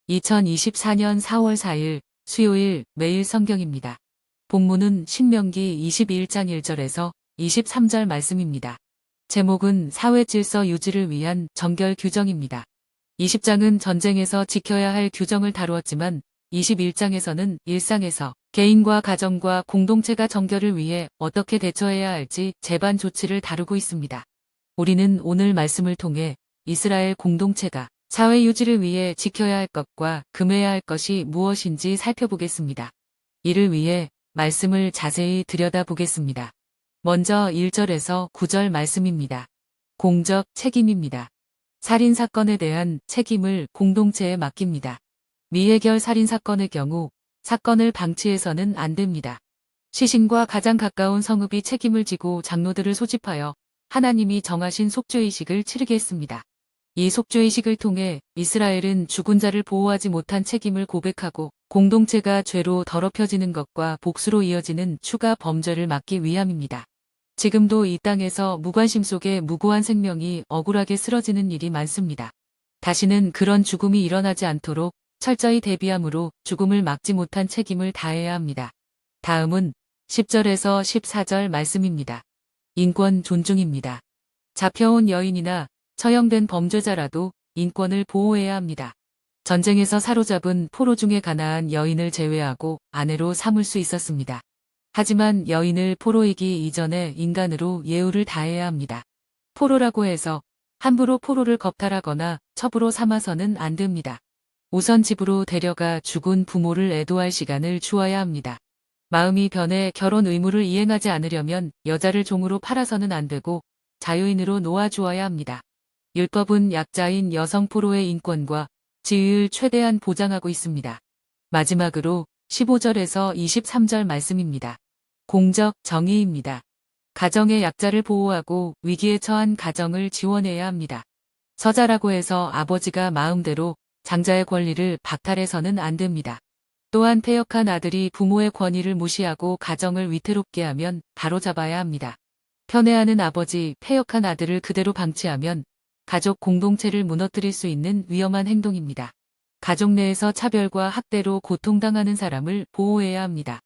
2024년 4월 4일 수요일 매일 성경입니다. 본문은 신명기 22장 1절에서 23절 말씀입니다. 제목은 사회 질서 유지를 위한 정결 규정입니다. 20장은 전쟁에서 지켜야 할 규정을 다루었지만 21장에서는 일상에서 개인과 가정과 공동체가 정결을 위해 어떻게 대처해야 할지 재반 조치를 다루고 있습니다. 우리는 오늘 말씀을 통해 이스라엘 공동체가 사회 유지를 위해 지켜야 할 것과 금해야 할 것이 무엇인지 살펴보겠습니다. 이를 위해 말씀을 자세히 들여다보겠습니다. 먼저 1절에서 9절 말씀입니다. 공적 책임입니다. 살인사건에 대한 책임을 공동체에 맡깁니다. 미해결 살인사건의 경우 사건을 방치해서는 안 됩니다. 시신과 가장 가까운 성읍이 책임을 지고 장로들을 소집하여 하나님이 정하신 속죄의식을 치르게 했습니다. 이 속죄의식을 통해 이스라엘은 죽은 자를 보호하지 못한 책임을 고백하고 공동체가 죄로 더럽혀지는 것과 복수로 이어지는 추가 범죄를 막기 위함입니다. 지금도 이 땅에서 무관심 속에 무고한 생명이 억울하게 쓰러지는 일이 많습니다. 다시는 그런 죽음이 일어나지 않도록 철저히 대비함으로 죽음을 막지 못한 책임을 다해야 합니다. 다음은 10절에서 14절 말씀입니다. 인권 존중입니다. 잡혀온 여인이나 처형된 범죄자라도 인권을 보호해야 합니다. 전쟁에서 사로잡은 포로 중에 가나안 여인을 제외하고 아내로 삼을 수 있었습니다. 하지만 여인을 포로이기 이전에 인간으로 예우를 다해야 합니다. 포로라고 해서 함부로 포로를 겁탈하거나 첩으로 삼아서는 안 됩니다. 우선 집으로 데려가 죽은 부모를 애도할 시간을 주어야 합니다. 마음이 변해 결혼 의무를 이행하지 않으려면 여자를 종으로 팔아서는 안 되고 자유인으로 놓아주어야 합니다. 율법은 약자인 여성 포로의 인권과 지위를 최대한 보장하고 있습니다. 마지막으로 15절에서 23절 말씀입니다. 공적 정의입니다. 가정의 약자를 보호하고 위기에 처한 가정을 지원해야 합니다. 서자라고 해서 아버지가 마음대로 장자의 권리를 박탈해서는 안 됩니다. 또한 패역한 아들이 부모의 권위를 무시하고 가정을 위태롭게 하면 바로잡아야 합니다. 편애하는 아버지, 패역한 아들을 그대로 방치하면 가족 공동체를 무너뜨릴 수 있는 위험한 행동입니다. 가족 내에서 차별과 학대로 고통당하는 사람을 보호해야 합니다.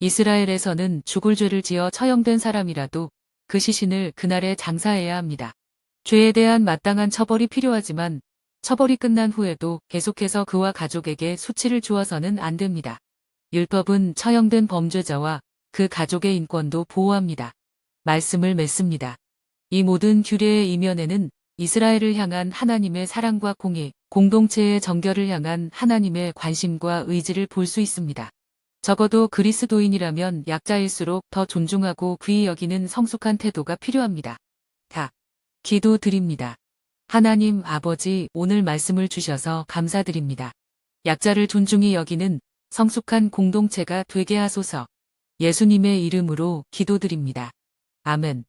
이스라엘에서는 죽을 죄를 지어 처형된 사람이라도 그 시신을 그날에 장사해야 합니다. 죄에 대한 마땅한 처벌이 필요하지만 처벌이 끝난 후에도 계속해서 그와 가족에게 수치를 주어서는 안 됩니다. 율법은 처형된 범죄자와 그 가족의 인권도 보호합니다. 말씀을 맺습니다. 이 모든 규례의 이면에는 이스라엘을 향한 하나님의 사랑과 공의, 공동체의 정결을 향한 하나님의 관심과 의지를 볼 수 있습니다. 적어도 그리스도인이라면 약자일수록 더 존중하고 귀히 여기는 성숙한 태도가 필요합니다. 기도드립니다. 하나님 아버지, 오늘 말씀을 주셔서 감사드립니다. 약자를 존중히 여기는 성숙한 공동체가 되게 하소서. 예수님의 이름으로 기도드립니다. 아멘.